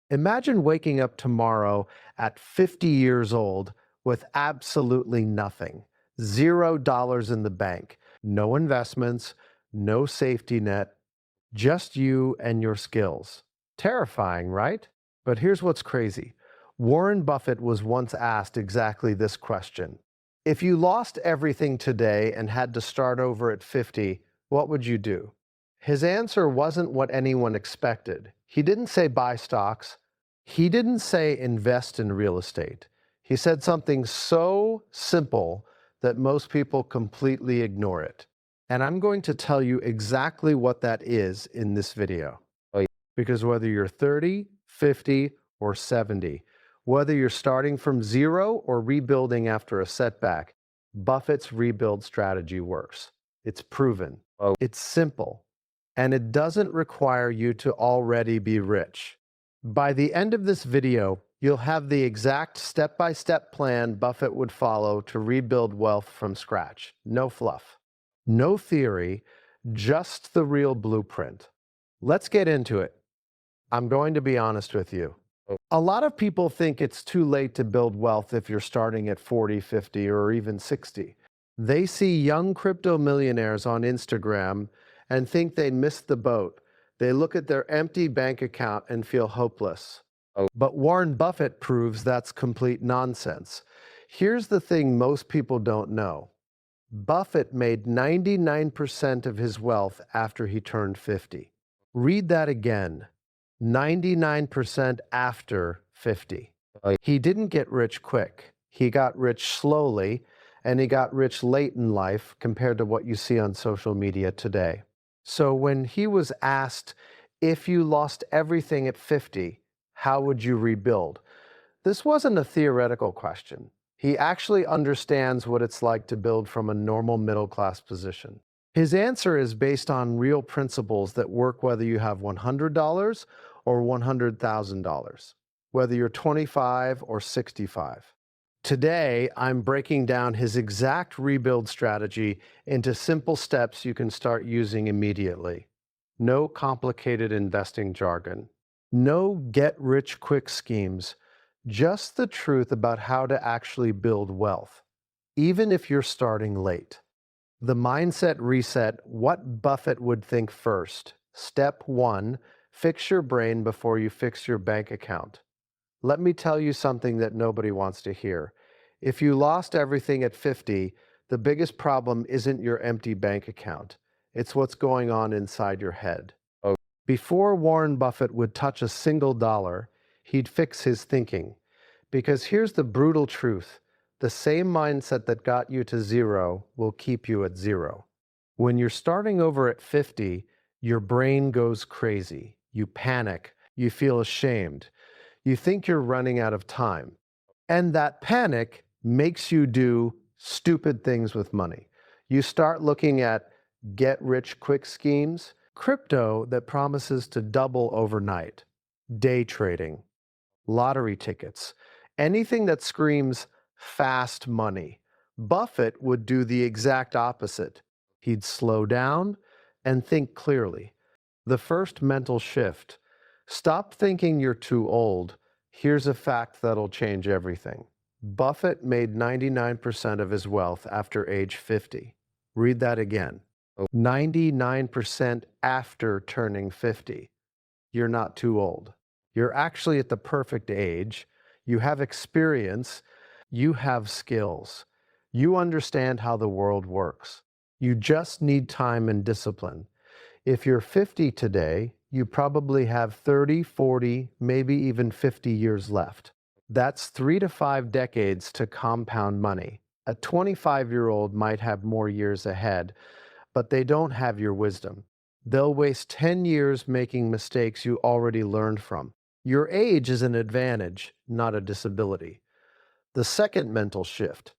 Imagine waking up tomorrow at 50 years old with absolutely nothing, $0 in the bank, no investments, no safety net, just you and your skills. Terrifying, right? But here's what's crazy. Warren Buffett was once asked exactly this question. If you lost everything today and had to start over at 50, what would you do? His answer wasn't what anyone expected. He didn't say buy stocks. He didn't say invest in real estate. He said something so simple that most people completely ignore it. And I'm going to tell you exactly what that is in this video. Because whether you're 30, 50, or 70, whether you're starting from zero or rebuilding after a setback, Buffett's rebuild strategy works. It's proven. It's simple. And it doesn't require you to already be rich. By the end of this video, you'll have the exact step-by-step plan Buffett would follow to rebuild wealth from scratch. No fluff. No theory, just the real blueprint. Let's get into it. I'm going to be honest with you. A lot of people think it's too late to build wealth if you're starting at 40, 50, or even 60. They see young crypto millionaires on Instagram and think they missed the boat. They look at their empty bank account and feel hopeless. But Warren Buffett proves that's complete nonsense. Here's the thing most people don't know. Buffett made 99% of his wealth after he turned 50. Read that again. 99% after 50. He didn't get rich quick. He got rich slowly, and he got rich late in life compared to what you see on social media today. So when he was asked, if you lost everything at 50, how would you rebuild? This wasn't a theoretical question. He actually understands what it's like to build from a normal middle-class position. His answer is based on real principles that work whether you have $100 or $100,000, whether you're 25 or 65. Today, I'm breaking down his exact rebuild strategy into simple steps you can start using immediately. No complicated investing jargon. No get-rich-quick schemes. Just the truth about how to actually build wealth, even if you're starting late. The mindset reset, what Buffett would think first. Step 1, fix your brain before you fix your bank account. Let me tell you something that nobody wants to hear. If you lost everything at 50, the biggest problem isn't your empty bank account. It's what's going on inside your head. Before Warren Buffett would touch a single dollar, he'd fix his thinking. Because here's the brutal truth. The same mindset that got you to zero will keep you at zero. When you're starting over at 50, your brain goes crazy. You panic. You feel ashamed. You think you're running out of time. And that panic makes you do stupid things with money. You start looking at get-rich-quick schemes, crypto that promises to double overnight, day trading, lottery tickets, anything that screams fast money. Buffett would do the exact opposite. He'd slow down and think clearly. The first mental shift. Stop thinking you're too old. Here's a fact that'll change everything. Buffett made 99% of his wealth after age 50. Read that again. 99% after turning 50. You're not too old. You're actually at the perfect age. You have experience. You have skills. You understand how the world works. You just need time and discipline. If you're 50 today, you probably have 30, 40, maybe even 50 years left. That's 3 to 5 decades to compound money. A 25-year-old might have more years ahead, but they don't have your wisdom. They'll waste 10 years making mistakes you already learned from. Your age is an advantage, not a disability. The second mental shift.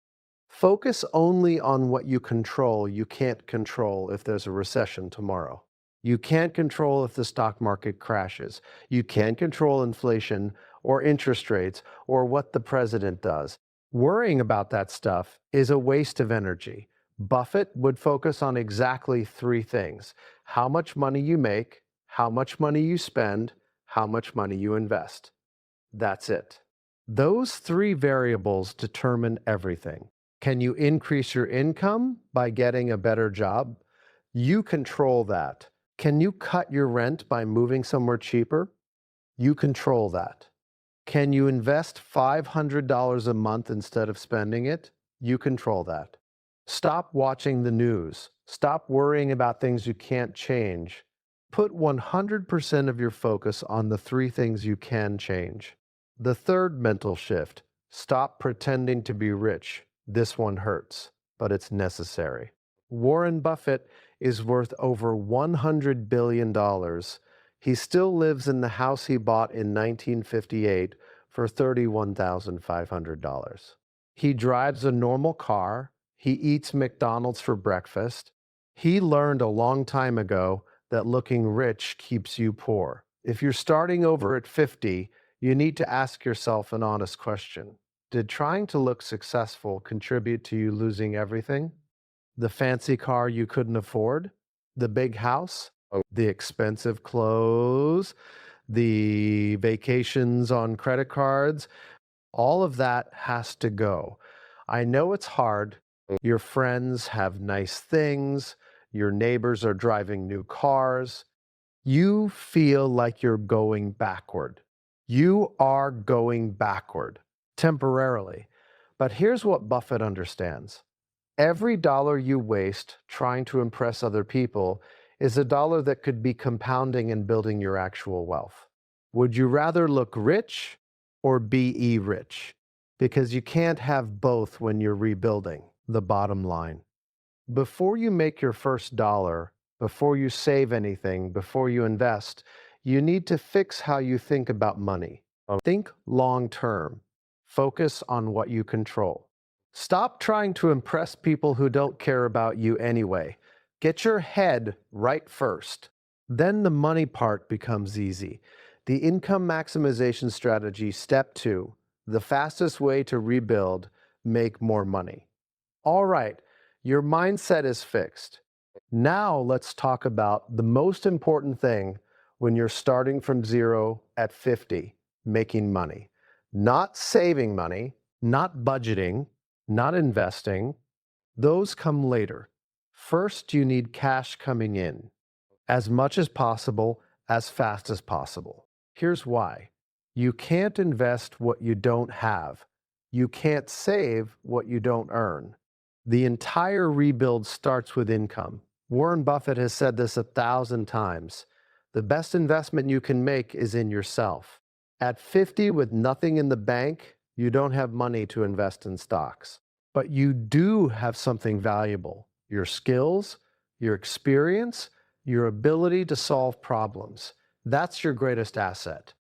Focus only on what you control. You can't control if there's a recession tomorrow. You can't control if the stock market crashes. You can't control inflation or interest rates or what the president does. Worrying about that stuff is a waste of energy. Buffett would focus on exactly 3 things: how much money you make, how much money you spend, how much money you invest. That's it. Those three variables determine everything. Can you increase your income by getting a better job? You control that. Can you cut your rent by moving somewhere cheaper? You control that. Can you invest $500 a month instead of spending it? You control that. Stop watching the news. Stop worrying about things you can't change. Put 100% of your focus on the three things you can change. The third mental shift: stop pretending to be rich. This one hurts, but it's necessary. Warren Buffett is worth over $100 billion. He still lives in the house he bought in 1958 for $31,500. He drives a normal car. He eats McDonald's for breakfast. He learned a long time ago that looking rich keeps you poor. If you're starting over at 50, you need to ask yourself an honest question. Did trying to look successful contribute to you losing everything? The fancy car you couldn't afford? The big house? The expensive clothes? The vacations on credit cards? All of that has to go. I know it's hard. Your friends have nice things. Your neighbors are driving new cars. You feel like you're going backward. You are going backward temporarily. But here's what Buffett understands. Every dollar you waste trying to impress other people is a dollar that could be compounding and building your actual wealth. Would you rather look rich or be rich? Because you can't have both when you're rebuilding, the bottom line. Before you make your first dollar, before you save anything, before you invest, you need to fix how you think about money. Think long term. Focus on what you control. Stop trying to impress people who don't care about you anyway. Get your head right first. Then the money part becomes easy. The income maximization strategy, step 2, the fastest way to rebuild, make more money. All right, your mindset is fixed. Now let's talk about the most important thing when you're starting from zero at 50, making money. Not saving money, not budgeting, not investing. Those come later. First, you need cash coming in, as much as possible, as fast as possible. Here's why. You can't invest what you don't have. You can't save what you don't earn. The entire rebuild starts with income. Warren Buffett has said this 1,000 times. The best investment you can make is in yourself. At 50, with nothing in the bank, you don't have money to invest in stocks. But you do have something valuable: your skills, your experience, your ability to solve problems. That's your greatest asset.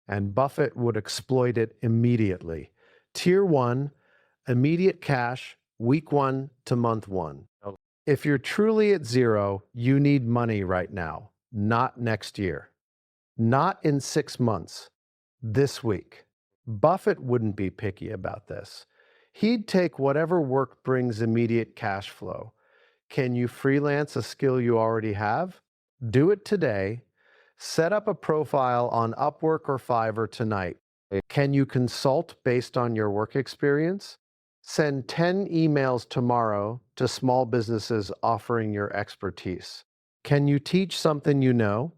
And Buffett would exploit it immediately. Tier 1, immediate cash, week 1 to month 1. If you're truly at zero, you need money right now, not next year, not in 6 months, this week. Buffett wouldn't be picky about this. He'd take whatever work brings immediate cash flow. Can you freelance a skill you already have? Do it today. Set up a profile on Upwork or Fiverr tonight. Can you consult based on your work experience? Send 10 emails tomorrow to small businesses offering your expertise. Can you teach something you know?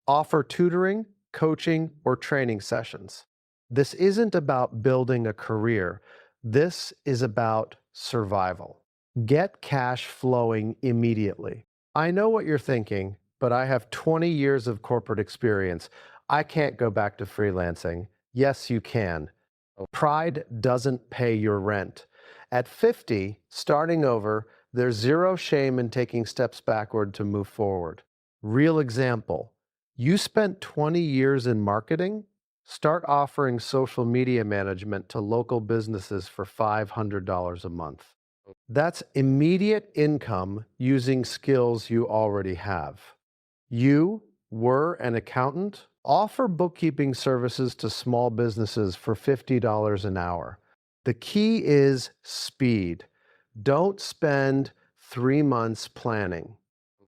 Offer tutoring, coaching, or training sessions. This isn't about building a career. This is about survival. Get cash flowing immediately. I know what you're thinking, but I have 20 years of corporate experience. I can't go back to freelancing. Yes, you can. Pride doesn't pay your rent. At 50, starting over, there's zero shame in taking steps backward to move forward. Real example. You spent 20 years in marketing? Start offering social media management to local businesses for $500 a month. That's immediate income using skills you already have. You were an accountant? Offer bookkeeping services to small businesses for $50 an hour. The key is speed. Don't spend 3 months planning.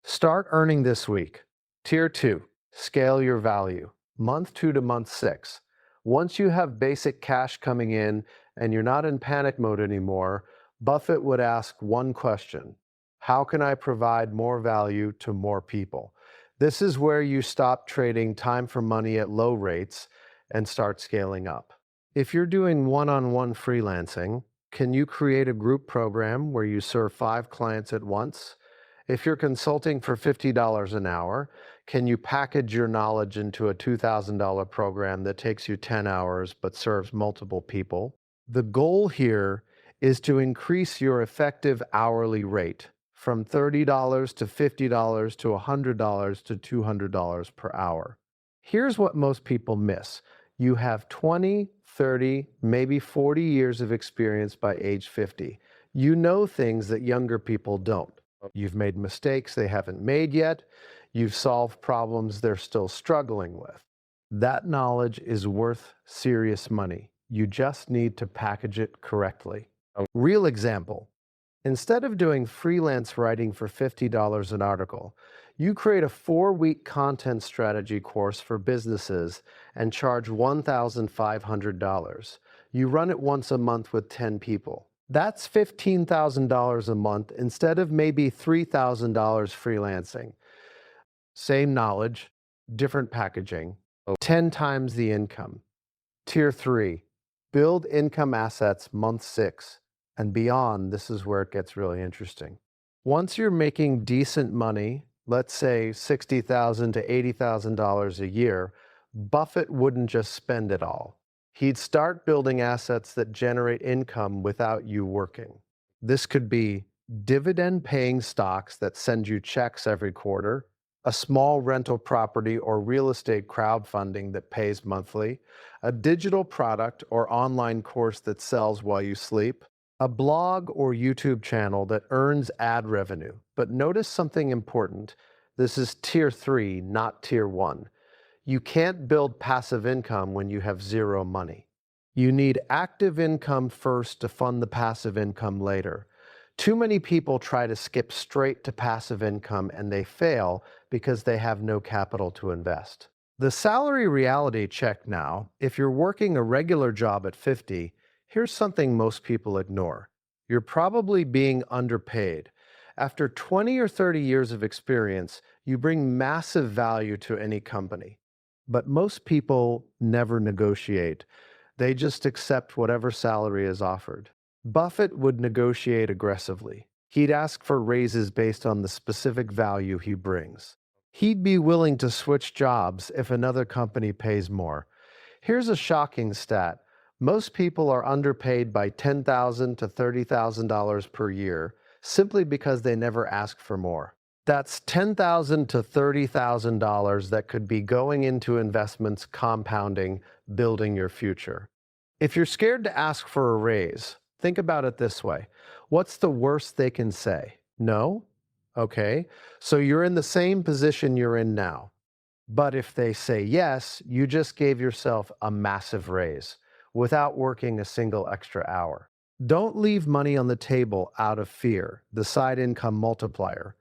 Start earning this week. Tier 2, scale your value. Month 2 to month 6. Once you have basic cash coming in and you're not in panic mode anymore, Buffett would ask one question: how can I provide more value to more people? This is where you stop trading time for money at low rates and start scaling up. If you're doing one-on-one freelancing, can you create a group program where you serve 5 clients at once? If you're consulting for $50 an hour, can you package your knowledge into a $2,000 program that takes you 10 hours but serves multiple people? The goal here is to increase your effective hourly rate from $30 to $50 to $100 to $200 per hour. Here's what most people miss. You have 20, 30, maybe 40 years of experience by age 50. You know things that younger people don't. You've made mistakes they haven't made yet. You've solved problems they're still struggling with. That knowledge is worth serious money. You just need to package it correctly. A real example: instead of doing freelance writing for $50 an article, you create a 4-week content strategy course for businesses and charge $1,500. You run it once a month with 10 people. That's $15,000 a month instead of maybe $3,000 freelancing. Same knowledge, different packaging, 10 times the income. Tier 3, build income assets month 6 and beyond. This is where it gets really interesting. Once you're making decent money, let's say $60,000 to $80,000 a year, Buffett wouldn't just spend it all. He'd start building assets that generate income without you working. This could be dividend-paying stocks that send you checks every quarter, a small rental property or real estate crowdfunding that pays monthly, a digital product or online course that sells while you sleep, a blog or YouTube channel that earns ad revenue. But notice something important. This is tier 3, not tier 1. You can't build passive income when you have zero money. You need active income first to fund the passive income later. Too many people try to skip straight to passive income and they fail because they have no capital to invest. The salary reality check now: if you're working a regular job at 50, here's something most people ignore. You're probably being underpaid. After 20 or 30 years of experience, you bring massive value to any company. But most people never negotiate. They just accept whatever salary is offered. Buffett would negotiate aggressively. He'd ask for raises based on the specific value he brings. He'd be willing to switch jobs if another company pays more. Here's a shocking stat. Most people are underpaid by $10,000 to $30,000 per year simply because they never ask for more. That's $10,000 to $30,000 that could be going into investments, compounding, building your future. If you're scared to ask for a raise, think about it this way. What's the worst they can say? No? Okay, so you're in the same position you're in now. But if they say yes, you just gave yourself a massive raise without working a single extra hour. Don't leave money on the table out of fear, the side income multiplier.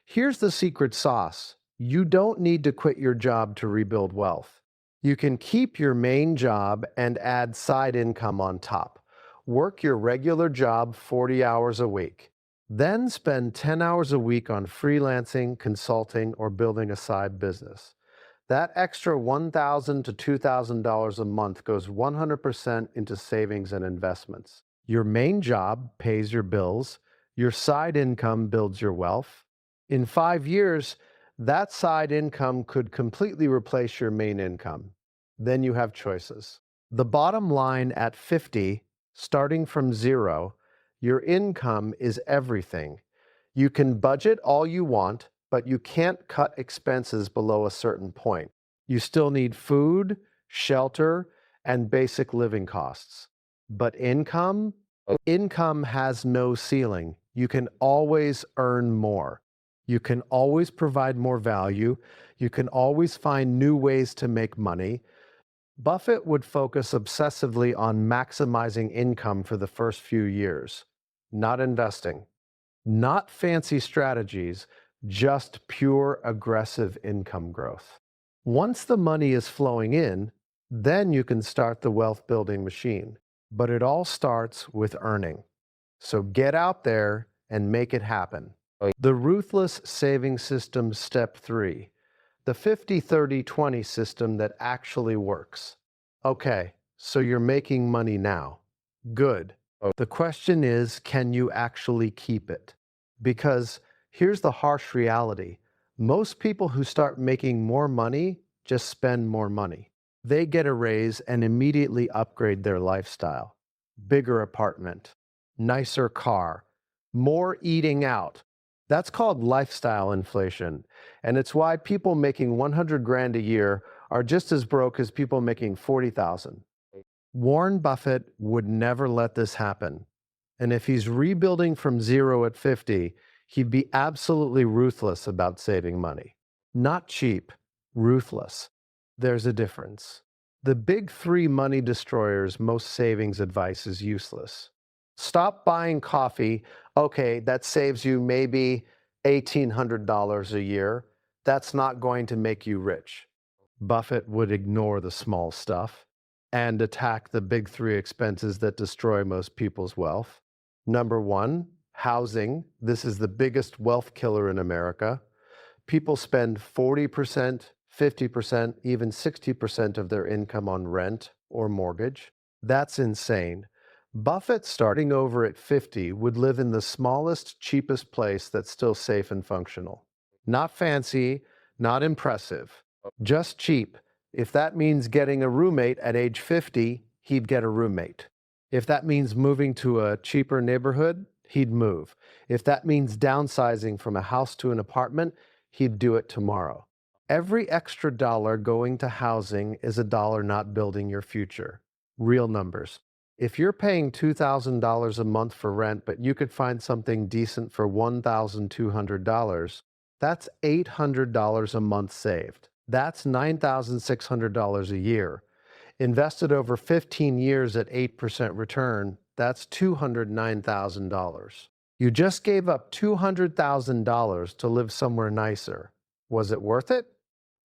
Here's the secret sauce. You don't need to quit your job to rebuild wealth. You can keep your main job and add side income on top. Work your regular job 40 hours a week. Then spend 10 hours a week on freelancing, consulting, or building a side business. That extra $1,000 to $2,000 a month goes 100% into savings and investments. Your main job pays your bills. Your side income builds your wealth. In 5 years, that side income could completely replace your main income. Then you have choices. The bottom line at 50, starting from zero, your income is everything. You can budget all you want, but you can't cut expenses below a certain point. You still need food, shelter, and basic living costs. But income has no ceiling. You can always earn more. You can always provide more value. You can always find new ways to make money. Buffett would focus obsessively on maximizing income for the first few years, not investing, not fancy strategies, just pure aggressive income growth. Once the money is flowing in, Then you can start the wealth building machine. But it all starts with earning. So get out there and make it happen. The ruthless saving system step 3, the 50-30-20 system that actually works. Okay, so you're making money now. Good. The question is, can you actually keep it? Because here's the harsh reality. Most people who start making more money just spend more money. They get a raise and immediately upgrade their lifestyle. Bigger apartment, nicer car, more eating out. That's called lifestyle inflation. And it's why people making 100 grand a year are just as broke as people making 40,000. Warren Buffett would never let this happen. And if he's rebuilding from zero at 50, he'd be absolutely ruthless about saving money. Not cheap, ruthless. There's a difference. The big three money destroyers' most savings advice is useless. Stop buying coffee. Okay, that saves you maybe $1,800 a year. That's not going to make you rich. Buffett would ignore the small stuff and attack the big three expenses that destroy most people's wealth. Number one, housing. This is the biggest wealth killer in America. People spend 40%, 50%, even 60% of their income on rent or mortgage. That's insane. Buffett, starting over at 50, would live in the smallest, cheapest place that's still safe and functional. Not fancy, not impressive, just cheap. If that means getting a roommate at age 50, he'd get a roommate. If that means moving to a cheaper neighborhood, he'd move. If that means downsizing from a house to an apartment, he'd do it tomorrow. Every extra dollar going to housing is a dollar not building your future. Real numbers. If you're paying $2,000 a month for rent, but you could find something decent for $1,200, that's $800 a month saved. That's $9,600 a year. Invested over 15 years at 8% return, that's $209,000. You just gave up $200,000 to live somewhere nicer. Was it worth it?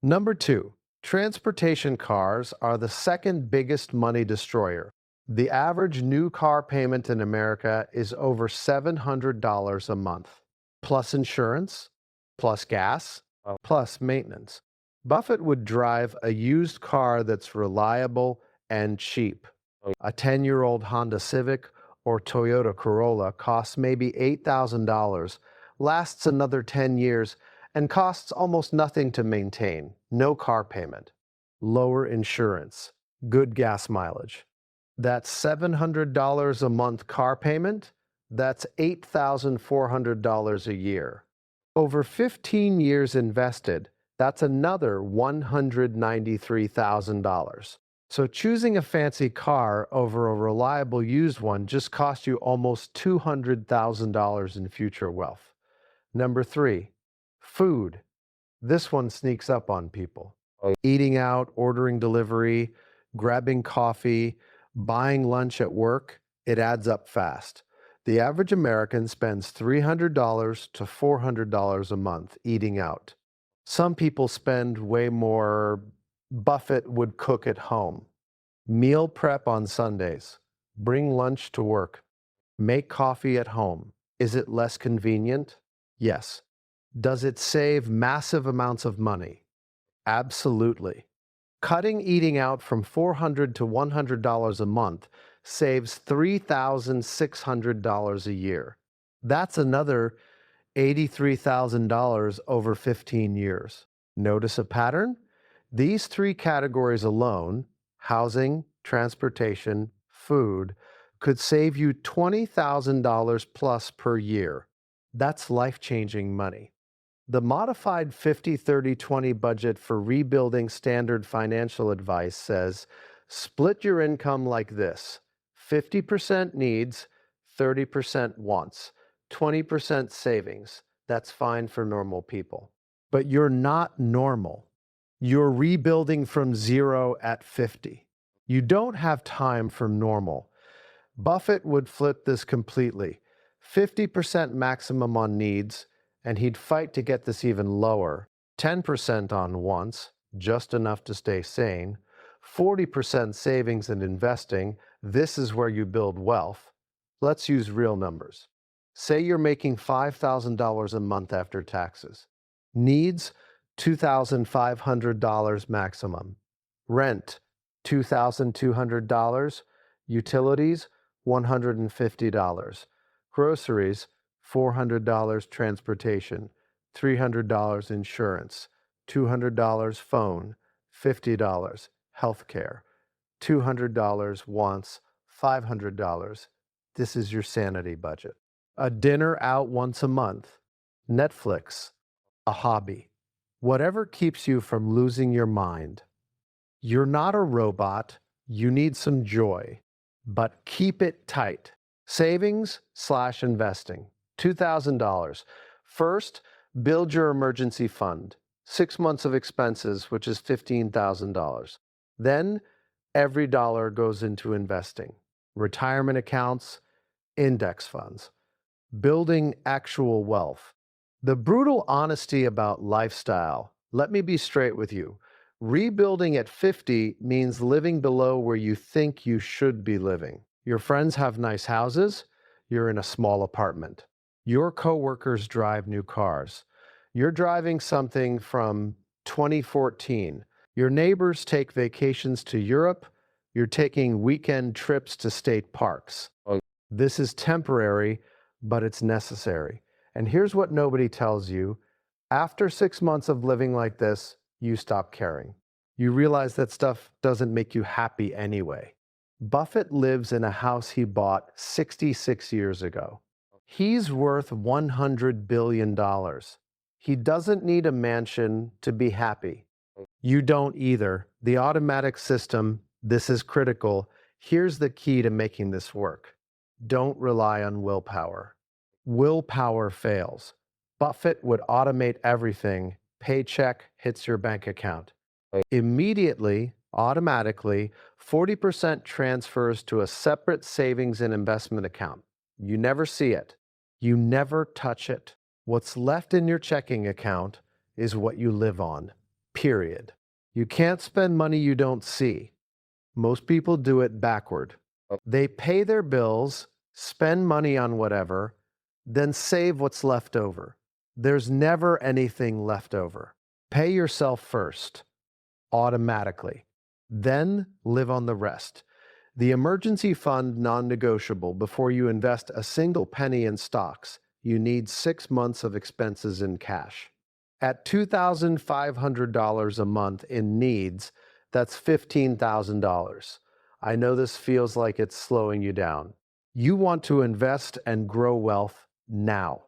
Number 2, transportation cars are the second biggest money destroyer. The average new car payment in America is over $700 a month, plus insurance, plus gas, plus maintenance. Buffett would drive a used car that's reliable and cheap. A 10-year-old Honda Civic or Toyota Corolla costs maybe $8,000, lasts another 10 years, and costs almost nothing to maintain. No car payment. Lower insurance. Good gas mileage. That's $700 a month car payment. That's $8,400 a year. Over 15 years invested, that's another $193,000. So choosing a fancy car over a reliable used one just cost you almost $200,000 in future wealth. Number 3, food. This one sneaks up on people. Eating out, ordering delivery, grabbing coffee, buying lunch at work, it adds up fast. The average American spends $300 to $400 a month eating out. Some people spend way more. Buffett would cook at home. Meal prep on Sundays. Bring lunch to work. Make coffee at home. Is it less convenient? Yes. Does it save massive amounts of money? Absolutely. Cutting eating out from $400 to $100 a month saves $3,600 a year. That's another $83,000 over 15 years. Notice a pattern? These three categories alone, housing, transportation, food, could save you $20,000 plus per year. That's life-changing money. The modified 50-30-20 budget for rebuilding standard financial advice says, split your income like this: 50% needs, 30% wants, 20% savings. That's fine for normal people. But you're not normal. You're rebuilding from zero at 50. You don't have time for normal. Buffett would flip this completely. 50% maximum on needs, and he'd fight to get this even lower. 10% on wants, just enough to stay sane. 40% savings and investing. This is where you build wealth. Let's use real numbers. Say you're making $5,000 a month after taxes. Needs, $2,500 maximum. Rent, $2,200. Utilities, $150. Groceries, $400 transportation, $300 insurance, $200 phone, $50 healthcare, $200 wants, $500. This is your sanity budget. A dinner out once a month, Netflix, a hobby, whatever keeps you from losing your mind. You're not a robot. You need some joy, but keep it tight. Savings/investing, $2,000. First, build your emergency fund, 6 months of expenses, which is $15,000. Then, every dollar goes into investing, retirement accounts, index funds, building actual wealth. The brutal honesty about lifestyle. Let me be straight with you. Rebuilding at 50 means living below where you think you should be living. Your friends have nice houses. You're in a small apartment. Your coworkers drive new cars. You're driving something from 2014. Your neighbors take vacations to Europe. You're taking weekend trips to state parks. This is temporary, but it's necessary. And here's what nobody tells you. After 6 months of living like this, you stop caring. You realize that stuff doesn't make you happy anyway. Buffett lives in a house he bought 66 years ago. He's worth $100 billion. He doesn't need a mansion to be happy. You don't either. The automatic system, this is critical. Here's the key to making this work. Don't rely on willpower. Willpower fails. Buffett would automate everything. Paycheck hits your bank account. Immediately, automatically, 40% transfers to a separate savings and investment account. You never see it. You never touch it. What's left in your checking account is what you live on, period. You can't spend money you don't see. Most people do it backward. They pay their bills, spend money on whatever, then save what's left over. There's never anything left over. Pay yourself first, automatically. Then live on the rest. The emergency fund non-negotiable. Before you invest a single penny in stocks, you need 6 months of expenses in cash. At $2,500 a month in needs, that's $15,000. I know this feels like it's slowing you down. You want to invest and grow wealth now.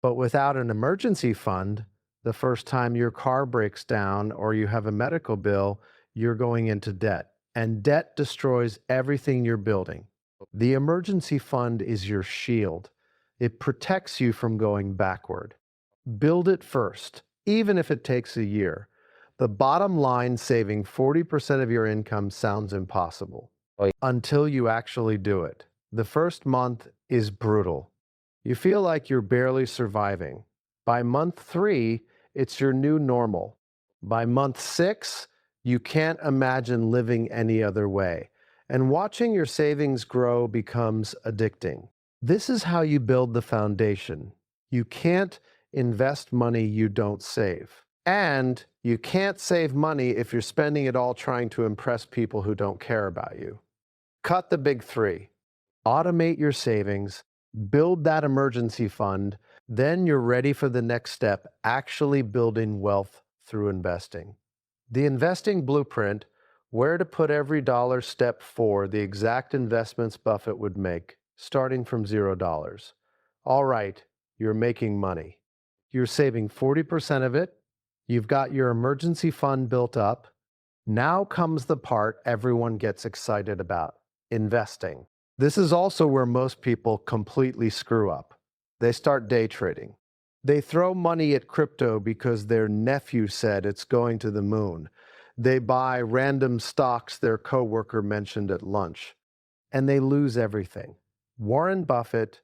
But without an emergency fund, the first time your car breaks down or you have a medical bill, you're going into debt. And debt destroys everything you're building. The emergency fund is your shield. It protects you from going backward. Build it first, even if it takes a year. The bottom line, saving 40% of your income sounds impossible until you actually do it. The first month is brutal. You feel like you're barely surviving. By month 3, it's your new normal. By month 6, you can't imagine living any other way. And watching your savings grow becomes addicting. This is how you build the foundation. You can't invest money you don't save. And you can't save money if you're spending it all trying to impress people who don't care about you. Cut the big 3. Automate your savings, build that emergency fund, then you're ready for the next step, actually building wealth through investing. The investing blueprint, where to put every dollar. Step 4, the exact investments Buffett would make, starting from $0. All right, you're making money. You're saving 40% of it. You've got your emergency fund built up. Now comes the part everyone gets excited about, investing. This is also where most people completely screw up. They start day trading. They throw money at crypto because their nephew said it's going to the moon. They buy random stocks their coworker mentioned at lunch. And they lose everything. Warren Buffett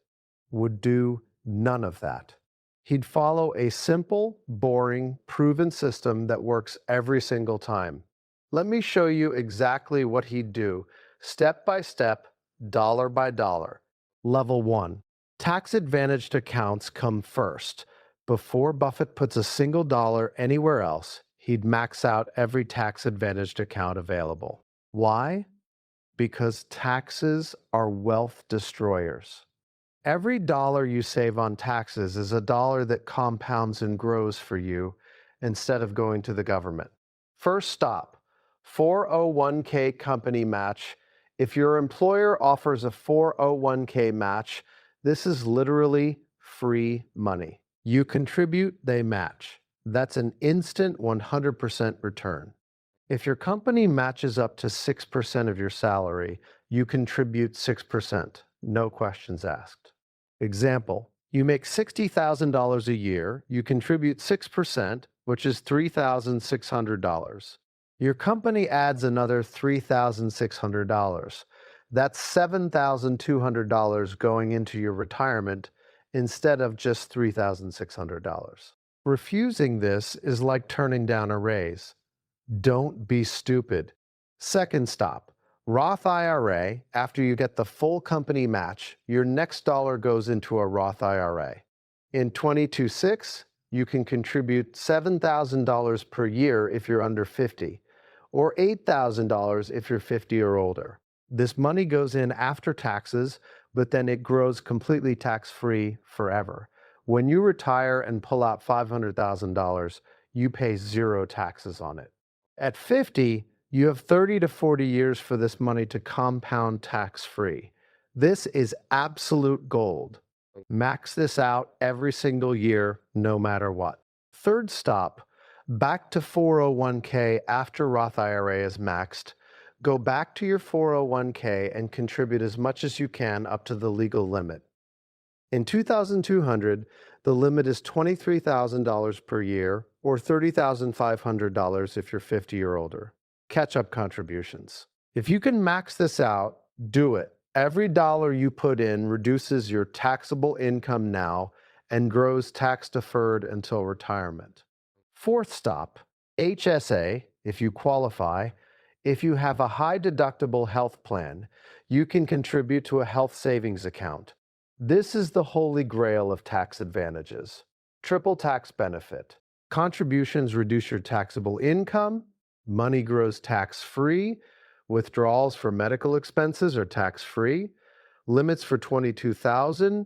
would do none of that. He'd follow a simple, boring, proven system that works every single time. Let me show you exactly what he'd do, step by step, dollar by dollar. Level 1. Tax-advantaged accounts come first. Before Buffett puts a single dollar anywhere else, he'd max out every tax-advantaged account available. Why? Because taxes are wealth destroyers. Every dollar you save on taxes is a dollar that compounds and grows for you instead of going to the government. First stop, 401k company match. If your employer offers a 401k match, this is literally free money. You contribute, they match. That's an instant 100% return. If your company matches up to 6% of your salary, you contribute 6%, no questions asked. Example, you make $60,000 a year, you contribute 6%, which is $3,600. Your company adds another $3,600. That's $7,200 going into your retirement instead of just $3,600. Refusing this is like turning down a raise. Don't be stupid. Second stop, Roth IRA. After you get the full company match, your next dollar goes into a Roth IRA. In 22.6, you can contribute $7,000 per year if you're under 50, or $8,000 if you're 50 or older. This money goes in after taxes, but then it grows completely tax-free forever. When you retire and pull out $500,000, you pay zero taxes on it. At 50, you have 30 to 40 years for this money to compound tax-free. This is absolute gold. Max this out every single year, no matter what. Third stop, back to 401k after Roth IRA is maxed. Go back to your 401k and contribute as much as you can up to the legal limit. In 2200, the limit is $23,000 per year or $30,500 if you're 50 or older. Catch-up contributions. If you can max this out, do it. Every dollar you put in reduces your taxable income now and grows tax-deferred until retirement. Fourth stop, HSA, if you qualify. If you have a high-deductible health plan, you can contribute to a health savings account. This is the holy grail of tax advantages. Triple tax benefit. Contributions reduce your taxable income, money grows tax-free, withdrawals for medical expenses are tax-free, limits for $22,000,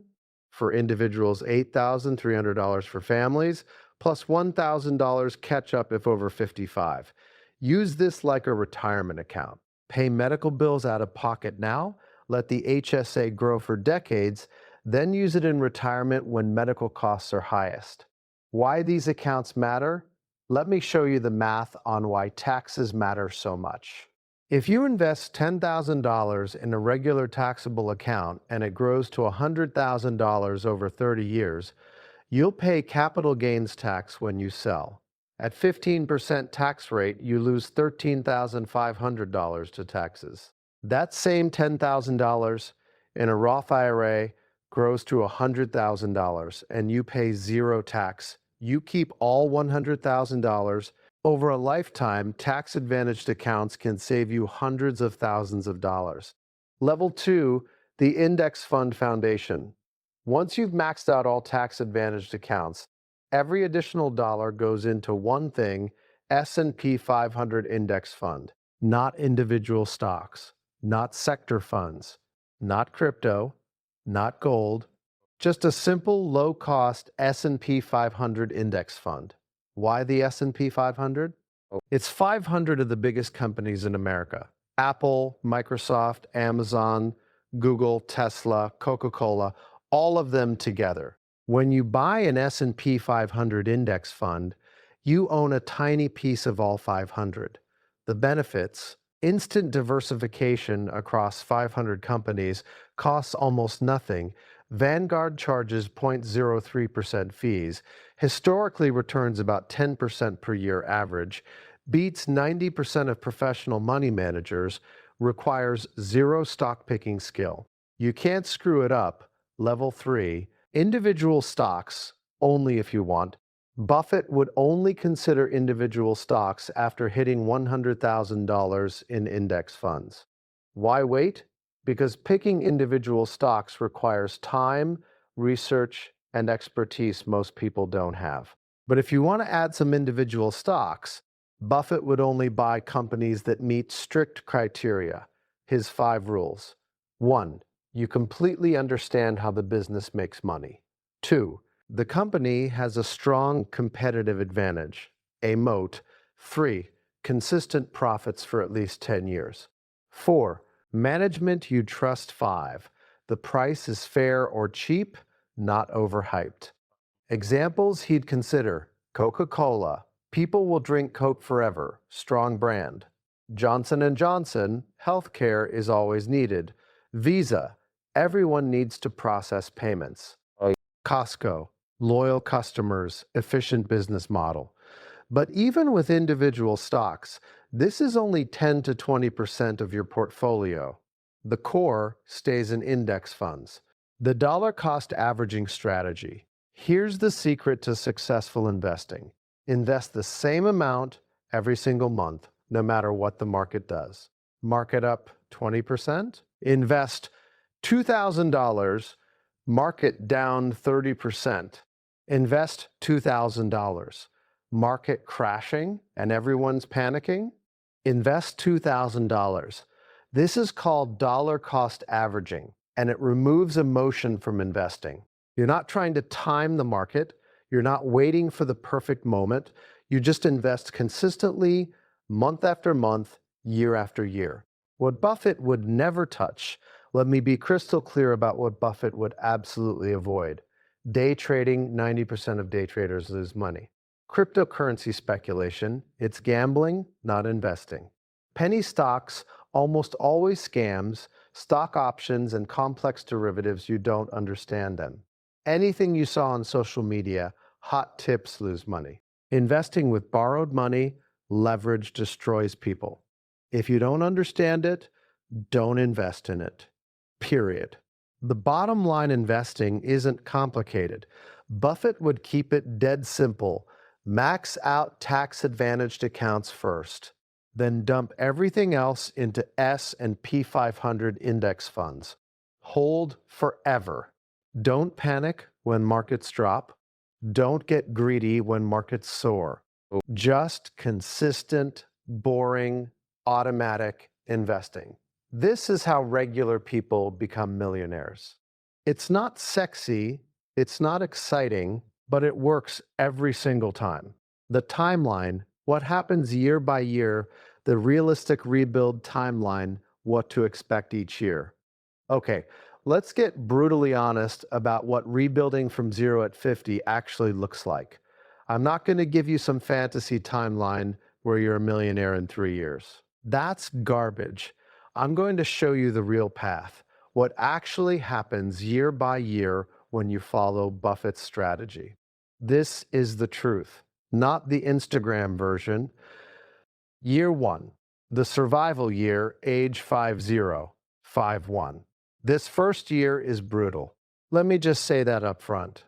for individuals $8,300 for families, plus $1,000 catch-up if over 55. Use this like a retirement account. Pay medical bills out of pocket now, let the HSA grow for decades, then use it in retirement when medical costs are highest. Why these accounts matter? Let me show you the math on why taxes matter so much. If you invest $10,000 in a regular taxable account and it grows to $100,000 over 30 years, you'll pay capital gains tax when you sell. At 15% tax rate, you lose $13,500 to taxes. That same $10,000 in a Roth IRA grows to $100,000 and you pay zero tax. You keep all $100,000. Over a lifetime, tax-advantaged accounts can save you hundreds of thousands of dollars. Level 2, the Index Fund Foundation. Once you've maxed out all tax-advantaged accounts, every additional dollar goes into one thing, S&P 500 Index Fund, not individual stocks, not sector funds, not crypto, not gold, just a simple low-cost S&P 500 index fund. Why the S&P 500? It's 500 of the biggest companies in America. Apple, Microsoft, Amazon, Google, Tesla, Coca-Cola, all of them together. When you buy an S&P 500 index fund, you own a tiny piece of all 500. The benefits: instant diversification across 500 companies, costs almost nothing. Vanguard charges 0.03% fees, historically returns about 10% per year average, beats 90% of professional money managers, requires zero stock picking skill. You can't screw it up. Level 3, individual stocks, only if you want, Buffett would only consider individual stocks after hitting $100,000 in index funds. Why wait? Because picking individual stocks requires time, research, and expertise most people don't have. But if you want to add some individual stocks, Buffett would only buy companies that meet strict criteria. His 5 rules. 1. You completely understand how the business makes money. 2. The company has a strong competitive advantage, a moat. 3. Consistent profits for at least 10 years. 4. Management you trust. 5. The price is fair or cheap, not overhyped. Examples he'd consider: Coca-Cola. People will drink Coke forever. Strong brand. Johnson & Johnson. Healthcare is always needed. Visa. Everyone needs to process payments. Costco. Loyal customers, efficient business model. But even with individual stocks, this is only 10 to 20% of your portfolio. The core stays in index funds. The dollar cost averaging strategy. Here's the secret to successful investing. Invest the same amount every single month, no matter what the market does. Market up 20%? Invest $2,000, market down 30%. Invest $2,000. Market crashing and everyone's panicking? Invest $2,000. This is called dollar cost averaging, and it removes emotion from investing. You're not trying to time the market. You're not waiting for the perfect moment. You just invest consistently, month after month, year after year. What Buffett would never touch. Let me be crystal clear about what Buffett would absolutely avoid. Day trading. 90% of day traders lose money. Cryptocurrency speculation. It's gambling, not investing. Penny stocks. Almost always scams. Stock options and complex derivatives. You don't understand them. Anything you saw on social media. Hot tips lose money. Investing with borrowed money. Leverage destroys people. If you don't understand it, don't invest in it. Period. The bottom line: investing isn't complicated. Buffett would keep it dead simple. Max out tax-advantaged accounts first, then dump everything else into S&P 500 index funds. Hold forever. Don't panic when markets drop. Don't get greedy when markets soar. Just consistent, boring, automatic investing. This is how regular people become millionaires. It's not sexy, it's not exciting, but it works every single time. The timeline, what happens year by year, the realistic rebuild timeline, what to expect each year. Okay, let's get brutally honest about what rebuilding from 0 at 50 actually looks like. I'm not going to give you some fantasy timeline where you're a millionaire in 3 years. That's garbage. I'm going to show you the real path, what actually happens year by year when you follow Buffett's strategy. This is the truth, not the Instagram version. Year 1, the survival year, age 50, 51. This first year is brutal. Let me just say that up front.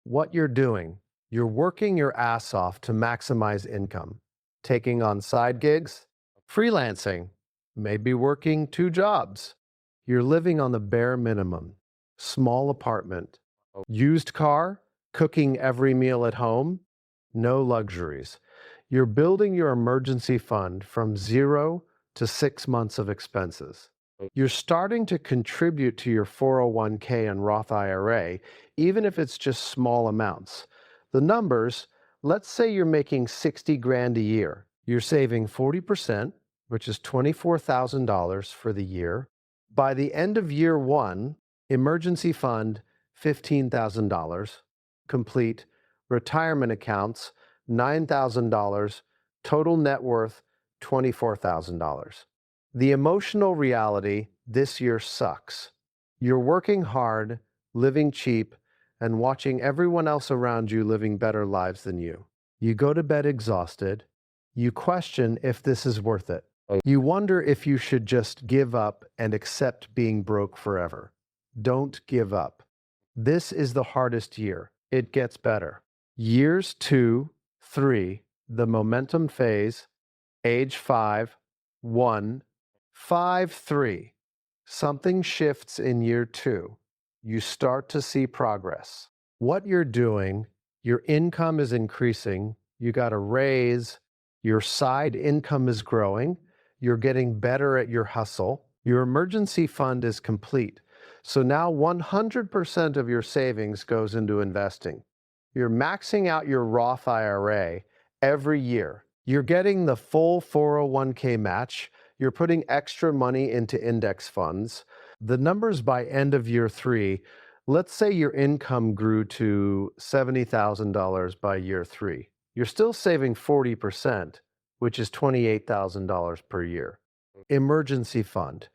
What you're doing, you're working your ass off to maximize income, taking on side gigs, freelancing, maybe working 2 jobs. You're living on the bare minimum. Small apartment, used car, cooking every meal at home, no luxuries. You're building your emergency fund from 0 to 6 months of expenses. You're starting to contribute to your 401k and Roth IRA, even if it's just small amounts. The numbers, let's say you're making 60 grand a year. You're saving 40%, which is $24,000 for the year. By the end of year 1, emergency fund, $15,000, complete. Retirement accounts, $9,000, total net worth, $24,000. The emotional reality: this year sucks. You're working hard, living cheap, and watching everyone else around you living better lives than you. You go to bed exhausted. You question if this is worth it. You wonder if you should just give up and accept being broke forever. Don't give up. This is the hardest year. It gets better. Years 2, 3, the momentum phase, age 5, 1, 5, 3. Something shifts in year 2. You start to see progress. What you're doing, your income is increasing, you got a raise, your side income is growing, you're getting better at your hustle, your emergency fund is complete. So now 100% of your savings goes into investing. You're maxing out your Roth IRA every year. You're getting the full 401k match. You're putting extra money into index funds. The numbers by end of year 3, let's say your income grew to $70,000 by year 3. You're still saving 40%, which is $28,000 per year. Emergency fund,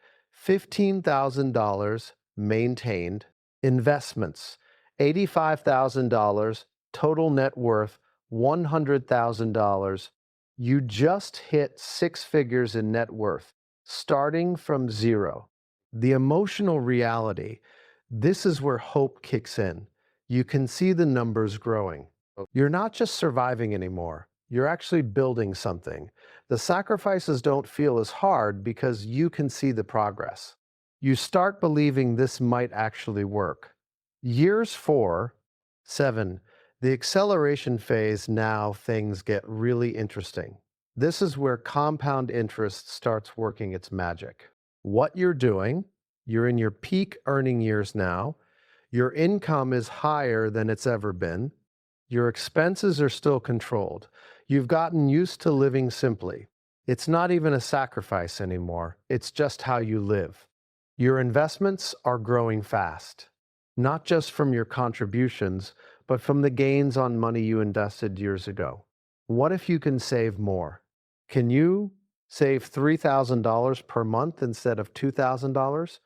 $15,000 maintained. Investments, $85,000, total net worth, $100,000. You just hit 6 figures in net worth, starting from zero. The emotional reality, this is where hope kicks in. You can see the numbers growing. You're not just surviving anymore. You're actually building something. The sacrifices don't feel as hard because you can see the progress. You start believing this might actually work. Years 4, 7, the acceleration phase, now things get really interesting. This is where compound interest starts working its magic. What you're doing, you're in your peak earning years now. Your income is higher than it's ever been. Your expenses are still controlled. You've gotten used to living simply. It's not even a sacrifice anymore. It's just how you live. Your investments are growing fast, not just from your contributions, but from the gains on money you invested years ago. What if you can save more? Can you save $3,000 per month instead of $2,000?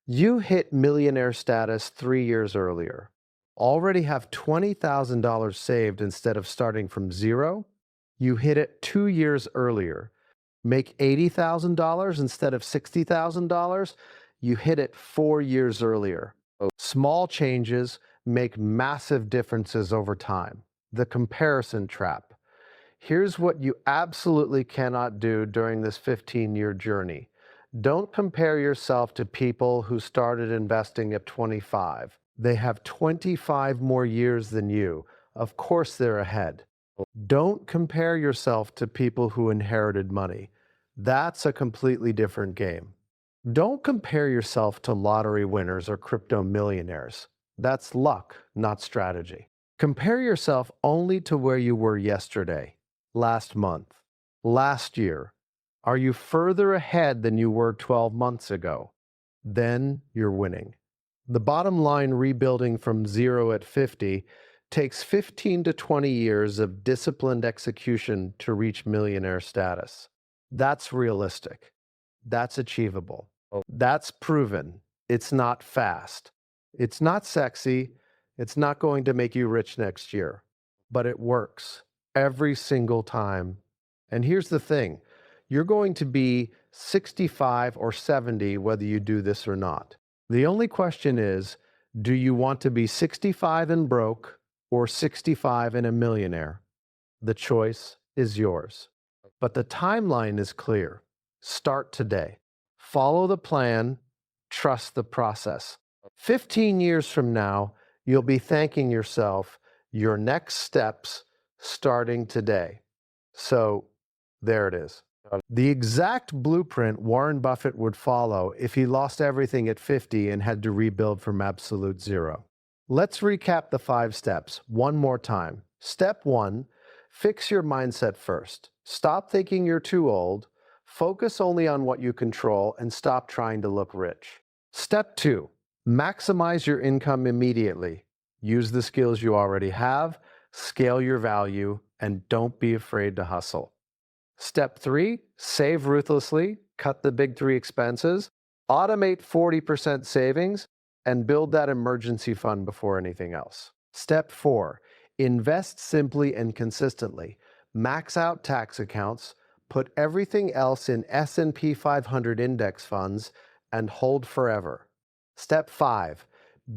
You hit millionaire status 3 years earlier. Already have $20,000 saved instead of starting from zero? You hit it 2 years earlier. Make $80,000 instead of $60,000? You hit it 4 years earlier. Small changes make massive differences over time. The comparison trap. Here's what you absolutely cannot do during this 15-year journey. Don't compare yourself to people who started investing at 25. They have 25 more years than you. Of course they're ahead. Don't compare yourself to people who inherited money. That's a completely different game. Don't compare yourself to lottery winners or crypto millionaires. That's luck, not strategy. Compare yourself only to where you were yesterday, last month, last year. Are you further ahead than you were 12 months ago? Then you're winning. The bottom line, rebuilding from zero at 50 takes 15 to 20 years of disciplined execution to reach millionaire status. That's realistic. That's achievable. That's proven. It's not fast. It's not sexy. It's not going to make you rich next year. But it works every single time. And here's the thing. You're going to be 65 or 70 whether you do this or not. The only question is, do you want to be 65 and broke or 65 and a millionaire? The choice is yours. But the timeline is clear. Start today. Follow the plan. Trust the process. 15 years from now, you'll be thanking yourself your next steps starting today. So there it is. The exact blueprint Warren Buffett would follow if he lost everything at 50 and had to rebuild from absolute zero. Let's recap the 5 steps one more time. Step 1, fix your mindset first. Stop thinking you're too old. Focus only on what you control and stop trying to look rich. Step 2, maximize your income immediately. Use the skills you already have, scale your value, and don't be afraid to hustle. Step 3, save ruthlessly, cut the big 3 expenses, automate 40% savings, and build that emergency fund before anything else. Step 4, invest simply and consistently. Max out tax accounts, put everything else in S&P 500 index funds, and hold forever. Step 5,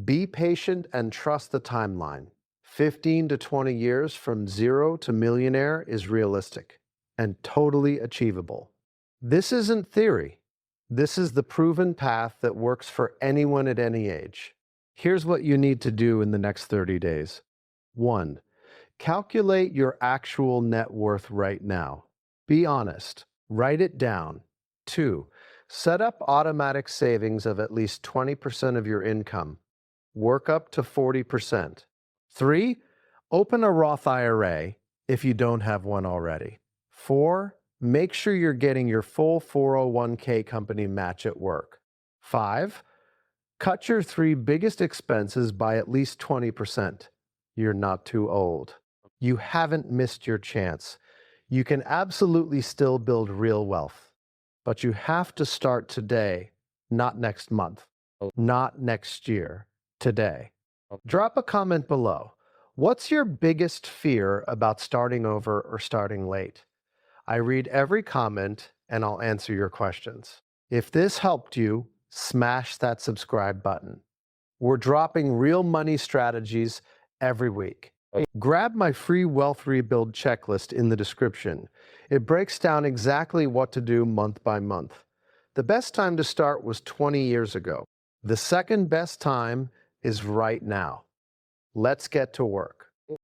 be patient and trust the timeline. 15 to 20 years from zero to millionaire is realistic and totally achievable. This isn't theory. This is the proven path that works for anyone at any age. Here's what you need to do in the next 30 days. 1. Calculate your actual net worth right now. Be honest. Write it down. 2. Set up automatic savings of at least 20% of your income. Work up to 40%. 3. Open a Roth IRA if you don't have one already. 4. Make sure you're getting your full 401k company match at work. 5. Cut your 3 biggest expenses by at least 20%. You're not too old. You haven't missed your chance. You can absolutely still build real wealth. But you have to start today, not next month, not next year, today. Drop a comment below. What's your biggest fear about starting over or starting late? I read every comment and I'll answer your questions. If this helped you, smash that subscribe button. We're dropping real money strategies every week. Grab my free Wealth Rebuild checklist in the description. It breaks down exactly what to do month by month. The best time to start was 20 years ago. The second best time is right now. Let's get to work.